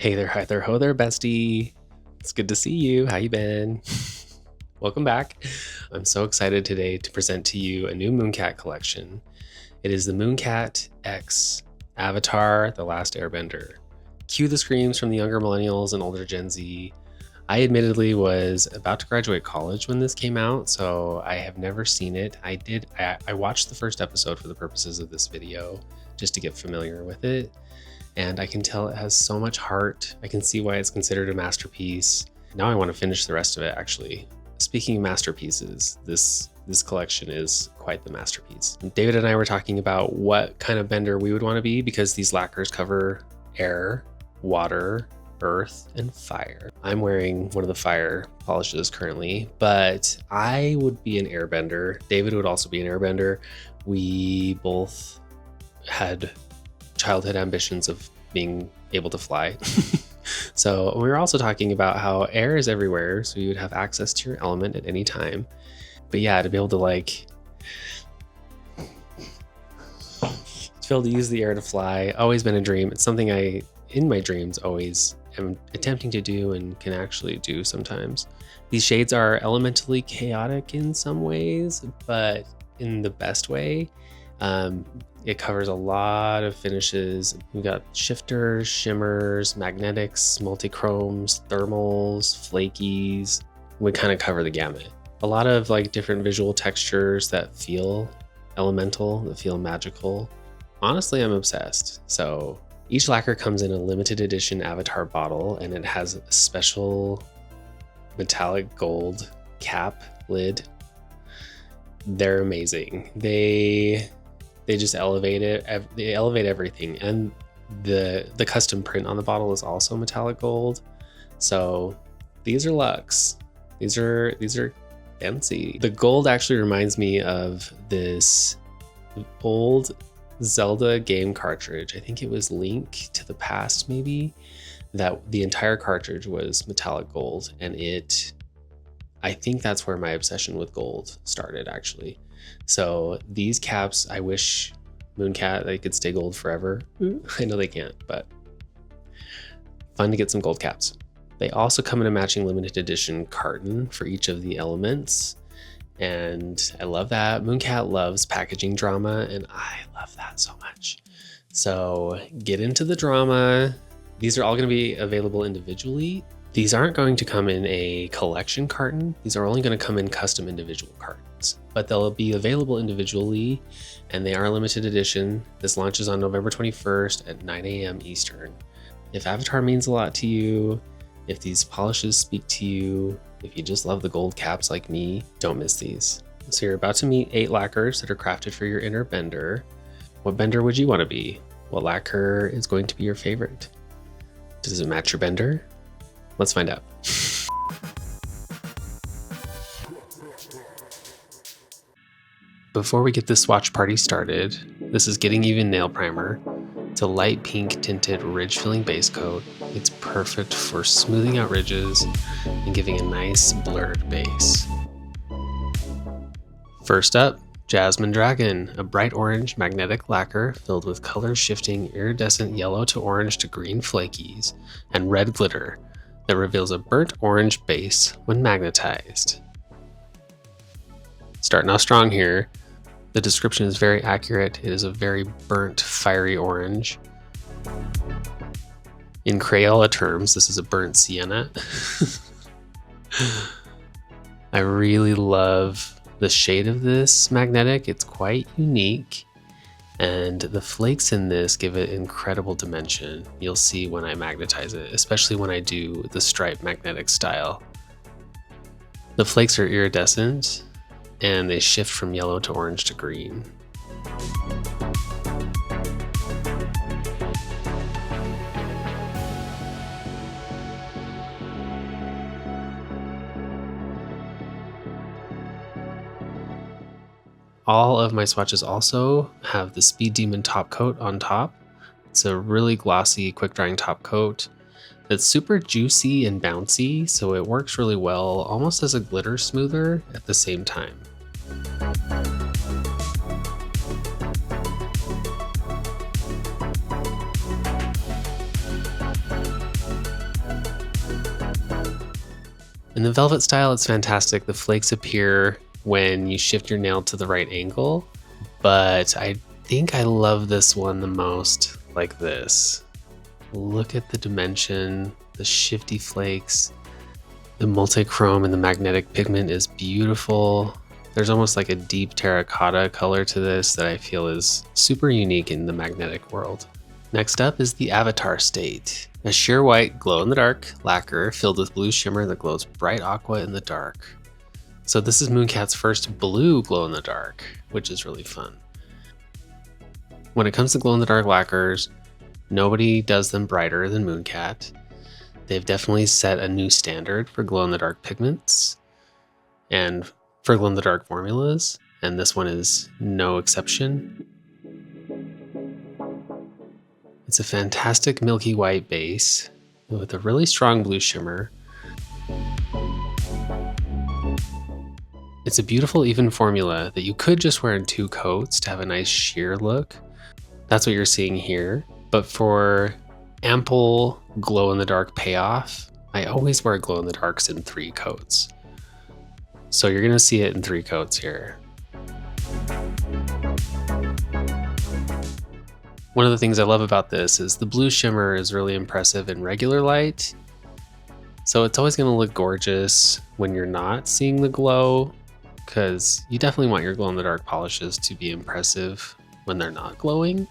Hey there, hi there, ho there, bestie. It's good to see you. How you been? Welcome back. I'm so excited today to present to you a new Mooncat collection. It is the Mooncat X Avatar: The Last Airbender. Cue the screams from the younger millennials and older Gen Z. I admittedly was about to graduate college when this came out, so I have never seen it. I watched the first episode for the purposes of this video, just to get familiar with it. And I can tell it has so much heart. I can see why it's considered a masterpiece. Now I want to finish the rest of it, actually. Speaking of masterpieces, this collection is quite the masterpiece. David and I were talking about what kind of bender we would want to be because these lacquers cover air, water, earth, and fire. I'm wearing one of the fire polishes currently, but I would be an airbender. David would also be an airbender. We both had childhood ambitions of being able to fly. So we were also talking about how air is everywhere, so you would have access to your element at any time. But yeah, to be able to use the air to fly, always been a dream. It's something I, in my dreams, always am attempting to do and can actually do sometimes. These shades are elementally chaotic in some ways, but in the best way. It covers a lot of finishes. We've got shifters, shimmers, magnetics, multi-chromes, thermals, flakies. We kind of cover the gamut. A lot of different visual textures that feel elemental, that feel magical. Honestly, I'm obsessed. So each lacquer comes in a limited edition Avatar bottle, and it has a special metallic gold cap lid. They're amazing. They just elevate it. They elevate everything, and the custom print on the bottle is also metallic gold. So these are luxe. These are fancy. The gold actually reminds me of this old Zelda game cartridge. I think it was Link to the Past, maybe. That the entire cartridge was metallic gold, and I think that's where my obsession with gold started, actually. So these caps, I wish Mooncat, they could stay gold forever. I know they can't, but fun to get some gold caps. They also come in a matching limited edition carton for each of the elements. And I love that. Mooncat loves packaging drama, and I love that so much. So get into the drama. These are all going to be available individually. These aren't going to come in a collection carton. These are only going to come in custom individual cartons, but they'll be available individually, and they are limited edition. This launches on November 21st at 9 a.m. Eastern. If Avatar means a lot to you, if these polishes speak to you, if you just love the gold caps like me, don't miss these. So you're about to meet 8 lacquers that are crafted for your inner bender. What bender would you want to be? What lacquer is going to be your favorite? Does it match your bender? Let's find out. Before we get this swatch party started, this is Getting Even Nail Primer. It's a light pink tinted ridge filling base coat. It's perfect for smoothing out ridges and giving a nice blurred base. First up, Jasmine Dragon, a bright orange magnetic lacquer filled with color shifting iridescent yellow to orange to green flakies and red glitter that reveals a burnt orange base when magnetized. Starting off strong here. The description is very accurate. It is a very burnt, fiery orange. In Crayola terms, this is a burnt sienna. I really love the shade of this magnetic. It's quite unique. And the flakes in this give it incredible dimension. You'll see when I magnetize it, especially when I do the stripe magnetic style. The flakes are iridescent, and they shift from yellow to orange to green. All of my swatches also have the Speed Demon top coat on top. It's a really glossy, quick drying top coat that's super juicy and bouncy, so it works really well, almost as a glitter smoother at the same time. In the velvet style, it's fantastic. The flakes appear when you shift your nail to the right angle, but I think I love this one the most like this. Look at the dimension, the shifty flakes. The multi-chrome and the magnetic pigment is beautiful. There's almost like a deep terracotta color to this that I feel is super unique in the magnetic world. Next up is the Avatar State, a sheer white glow-in-the-dark lacquer filled with blue shimmer that glows bright aqua in the dark. So this is Mooncat's first blue glow-in-the-dark, which is really fun. When it comes to glow-in-the-dark lacquers, nobody does them brighter than Mooncat. They've definitely set a new standard for glow-in-the-dark pigments and for glow-in-the-dark formulas, and this one is no exception. It's a fantastic milky white base with a really strong blue shimmer. It's a beautiful even formula that you could just wear in 2 coats to have a nice sheer look. That's what you're seeing here. But for ample glow-in-the-dark payoff, I always wear glow-in-the-darks in 3 coats. So you're gonna see it in 3 coats here. One of the things I love about this is the blue shimmer is really impressive in regular light. So it's always gonna look gorgeous when you're not seeing the glow, because you definitely want your glow-in-the-dark polishes to be impressive when they're not glowing.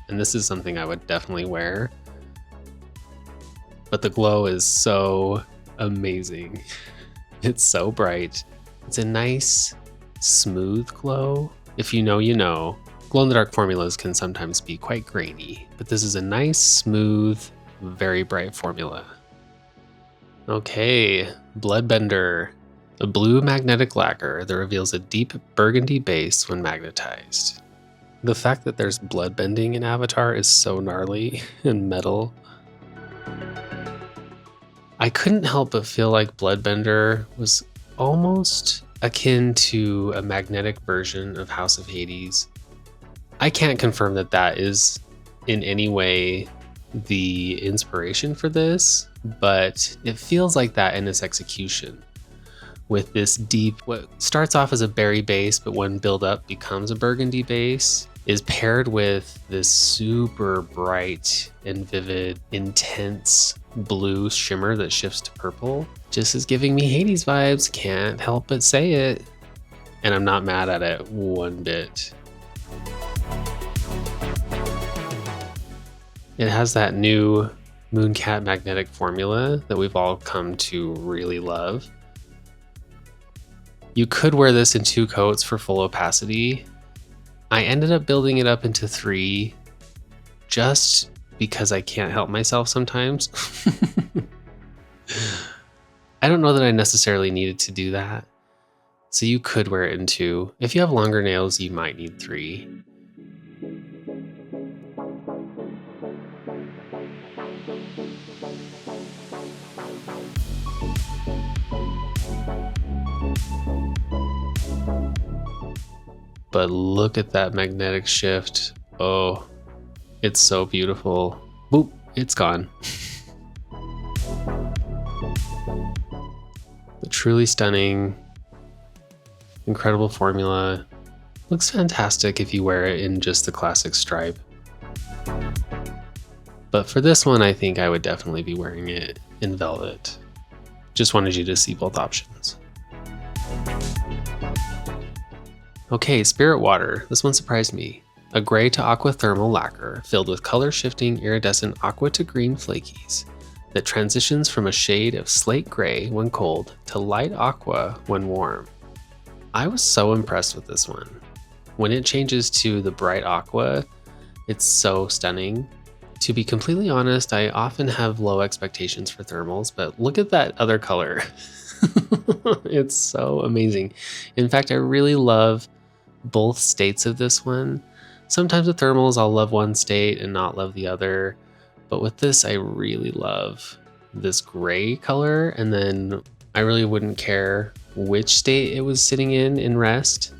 And this is something I would definitely wear. But the glow is so amazing. It's so bright. It's a nice, smooth glow. If you know, you know. Glow-in-the-dark formulas can sometimes be quite grainy, but this is a nice, smooth, very bright formula. Okay, Bloodbender, a blue magnetic lacquer that reveals a deep burgundy base when magnetized. The fact that there's blood bending in Avatar is so gnarly and metal. I couldn't help but feel like Bloodbender was almost akin to a magnetic version of House of Hades. I can't confirm that that is in any way the inspiration for this, but it feels like that in its execution. With this deep, what starts off as a berry base, but when build up becomes a burgundy base, is paired with this super bright and vivid, intense blue shimmer that shifts to purple. Just is giving me Hades vibes, can't help but say it. And I'm not mad at it one bit. It has that new Mooncat magnetic formula that we've all come to really love. You could wear this in 2 coats for full opacity. I ended up building it up into 3 just because I can't help myself sometimes. I don't know that I necessarily needed to do that. So you could wear it in 2. If you have longer nails, you might need 3. But look at that magnetic shift. Oh, it's so beautiful. Boop, it's gone. But truly stunning, incredible formula. Looks fantastic if you wear it in just the classic stripe. But for this one, I think I would definitely be wearing it in velvet. Just wanted you to see both options. Okay, Spirit Water. This one surprised me. A gray to aqua thermal lacquer filled with color shifting iridescent aqua-to-green flakies that transitions from a shade of slate gray when cold to light aqua when warm. I was so impressed with this one. When it changes to the bright aqua, it's so stunning. To be completely honest, I often have low expectations for thermals, but look at that other color. It's so amazing. In fact, I really love both states of this one. Sometimes with thermals, I'll love one state and not love the other. But with this, I really love this gray color. And then I really wouldn't care which state it was sitting in rest.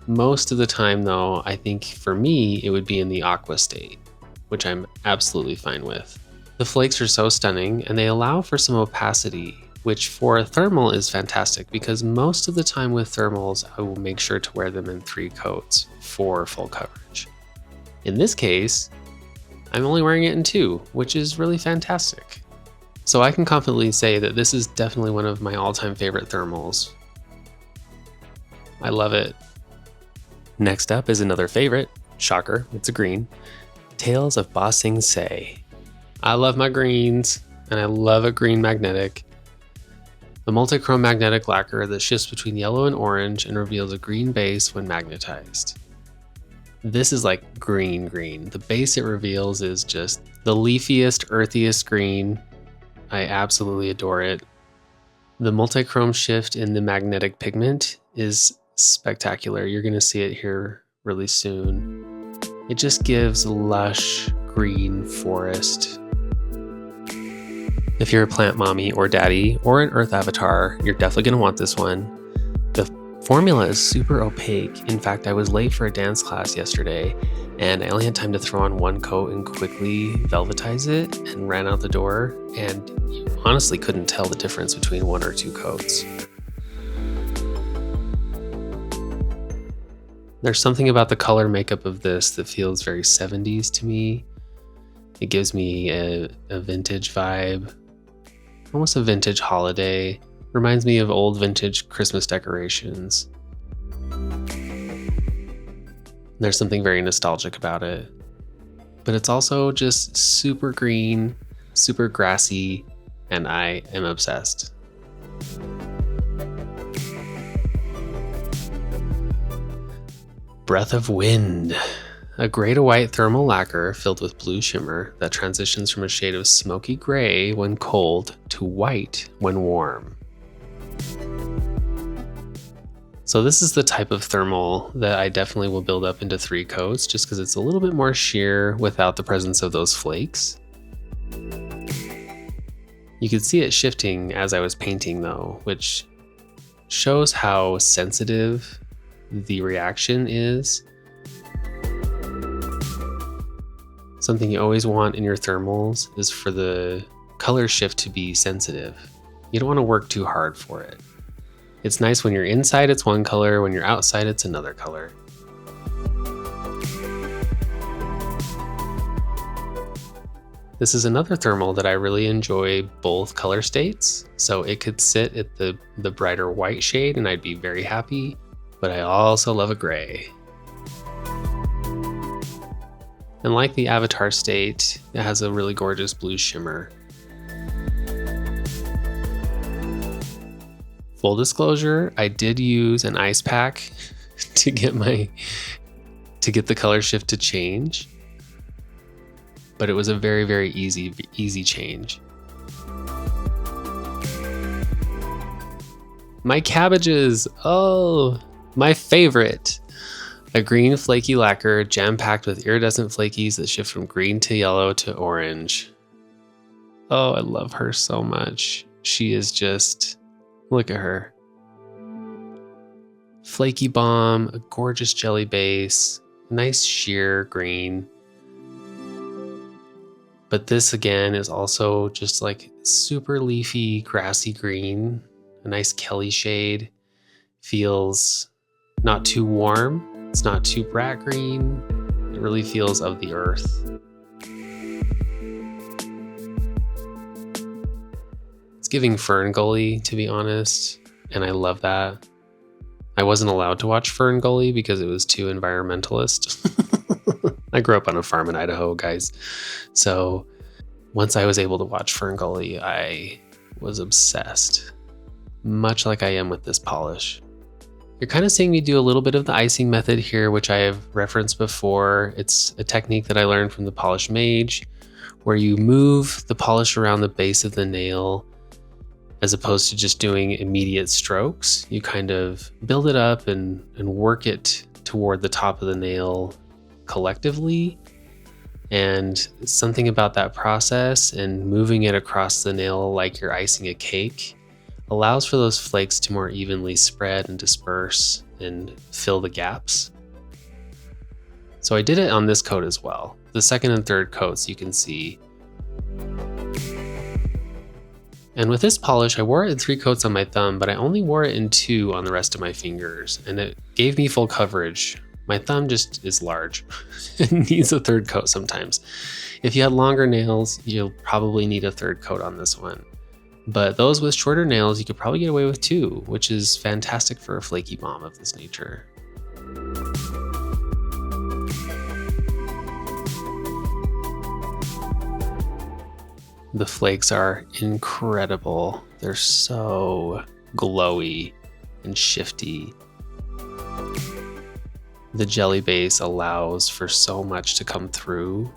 Most of the time though, I think for me, it would be in the aqua state, which I'm absolutely fine with. The flakes are so stunning and they allow for some opacity, which for a thermal is fantastic because most of the time with thermals, I will make sure to wear them in 3 coats for full coverage. In this case, I'm only wearing it in 2, which is really fantastic. So I can confidently say that this is definitely one of my all-time favorite thermals. I love it. Next up is another favorite. Shocker, it's a green. Tales of Ba Sing Se. I love my greens, and I love a green magnetic. The multi-chrome magnetic lacquer that shifts between yellow and orange and reveals a green base when magnetized. This is like green. The base it reveals is just the leafiest, earthiest green. I absolutely adore it. The multi-chrome shift in the magnetic pigment is spectacular. You're gonna see it here really soon. It just gives lush green forest. If you're a plant mommy or daddy or an earth avatar, you're definitely gonna want this one. The formula is super opaque. In fact, I was late for a dance class yesterday and I only had time to throw on 1 coat and quickly velvetize it and ran out the door, and you honestly couldn't tell the difference between 1 or 2 coats. There's something about the color makeup of this that feels very 70s to me. It gives me a vintage vibe, almost a vintage holiday. Reminds me of old vintage Christmas decorations. There's something very nostalgic about it. But it's also just super green, super grassy, and I am obsessed. Breath of Wind. A gray to white thermal lacquer filled with blue shimmer that transitions from a shade of smoky gray when cold to white when warm. So this is the type of thermal that I definitely will build up into 3 coats just because it's a little bit more sheer without the presence of those flakes. You could see it shifting as I was painting though, which shows how sensitive the reaction is. Something you always want in your thermals is for the color shift to be sensitive. You don't want to work too hard for it. It's nice when you're inside it's one color, when you're outside it's another color. This is another thermal that I really enjoy both color states, so it could sit at the brighter white shade and I'd be very happy, but I also love a gray. And like the Avatar state, it has a really gorgeous blue shimmer. Full disclosure, I did use an ice pack to get the color shift to change, but it was a very, very easy change. My cabbages, oh, my favorite. A green flaky lacquer jam-packed with iridescent flakies that shift from green to yellow to orange. Oh, I love her so much. She is just, look at her. Flaky bomb, a gorgeous jelly base, nice sheer green. But this again is also just like super leafy, grassy green, a nice Kelly shade. Feels not too warm. It's not too brat green. It really feels of the earth. It's giving Fern Gully, to be honest, and I love that. I wasn't allowed to watch Fern Gully because it was too environmentalist. I grew up on a farm in Idaho, guys. So once I was able to watch Fern Gully, I was obsessed, much like I am with this polish. You're kind of seeing me do a little bit of the icing method here, which I have referenced before. It's a technique that I learned from the Polish Mage, where you move the polish around the base of the nail as opposed to just doing immediate strokes. You kind of build it up and work it toward the top of the nail collectively. And something about that process and moving it across the nail like you're icing a cake allows for those flakes to more evenly spread and disperse and fill the gaps. So I did it on this coat as well. The second and third coats you can see. And with this polish, I wore it in 3 coats on my thumb, but I only wore it in 2 on the rest of my fingers, and it gave me full coverage. My thumb just is large. It needs a 3rd coat sometimes. If you had longer nails, you'll probably need a 3rd coat on this one. But those with shorter nails, you could probably get away with 2, which is fantastic for a flaky bomb of this nature. The flakes are incredible. They're so glowy and shifty. The jelly base allows for so much to come through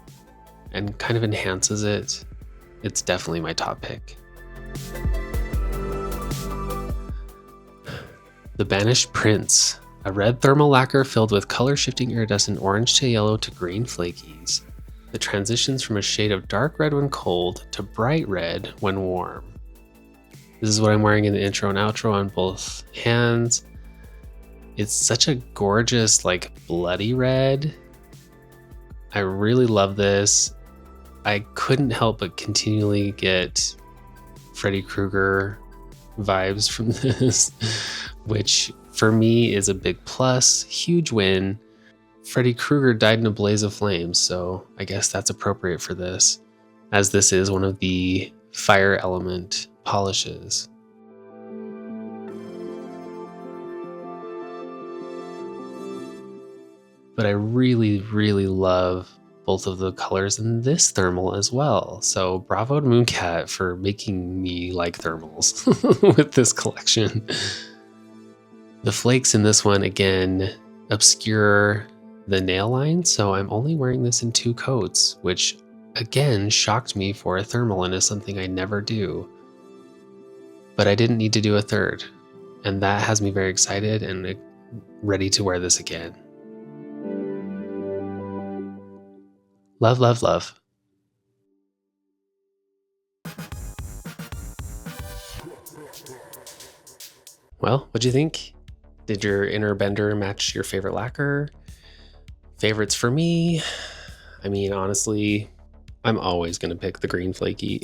and kind of enhances it. It's definitely my top pick. The Banished Prince, a red thermal lacquer filled with color-shifting iridescent orange to yellow to green flakies. That transitions from a shade of dark red when cold to bright red when warm. This is what I'm wearing in the intro and outro on both hands. It's such a gorgeous, like, bloody red. I really love this. I couldn't help but continually get Freddy Krueger vibes from this, which for me is a big plus, huge win. Freddy Krueger died in a blaze of flames, so I guess that's appropriate for this, as this is one of the fire element polishes. But I really, really love both of the colors in this thermal as well. So bravo to Mooncat for making me like thermals with this collection. The flakes in this one, again, obscure the nail line, so I'm only wearing this in 2 coats, which again shocked me for a thermal and is something I never do. But I didn't need to do a 3rd, and that has me very excited and ready to wear this again. Love, love, love. Well, what'd you think? Did your inner bender match your favorite lacquer? Favorites for me? I mean, honestly, I'm always going to pick the green flaky.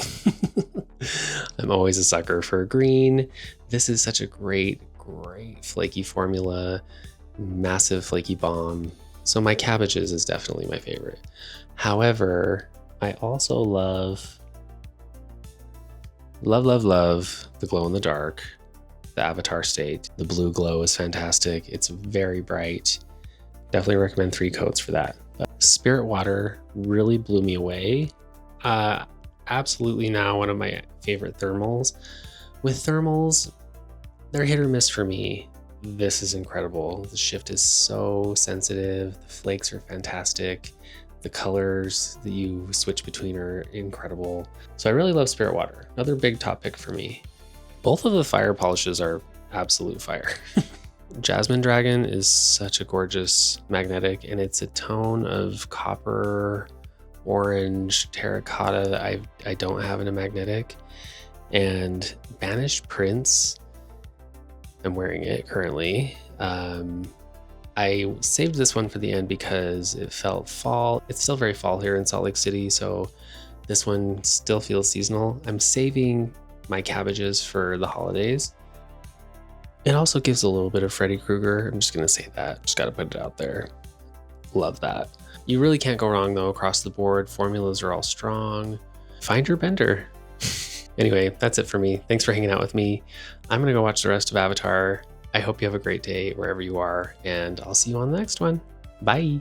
I'm always a sucker for green. This is such a great flaky formula. Massive flaky bomb. So my Cabbages is definitely my favorite. However, I also love the glow in the dark, the Avatar State. The blue glow is fantastic. It's very bright. Definitely recommend 3 coats for that. Spirit Water really blew me away. Absolutely now one of my favorite thermals. With thermals, they're hit or miss for me. This is incredible. The shift is so sensitive. The flakes are fantastic. The colors that you switch between are incredible. So I really love Spirit Water. Another big top pick for me. Both of the fire polishes are absolute fire. Jasmine Dragon is such a gorgeous magnetic, and it's a tone of copper, orange, terracotta that I don't have in a magnetic. And Banished Prince, I'm wearing it currently. I saved this one for the end because it felt fall. It's still very fall here in Salt Lake City, so this one still feels seasonal. I'm saving my Cabbages for the holidays. It also gives a little bit of Freddy Krueger. I'm just gonna say that, just gotta put it out there. Love that. You really can't go wrong though across the board. Formulas are all strong. Find your bender. Anyway, that's it for me. Thanks for hanging out with me. I'm gonna go watch the rest of Avatar. I hope you have a great day wherever you are, and I'll see you on the next one. Bye.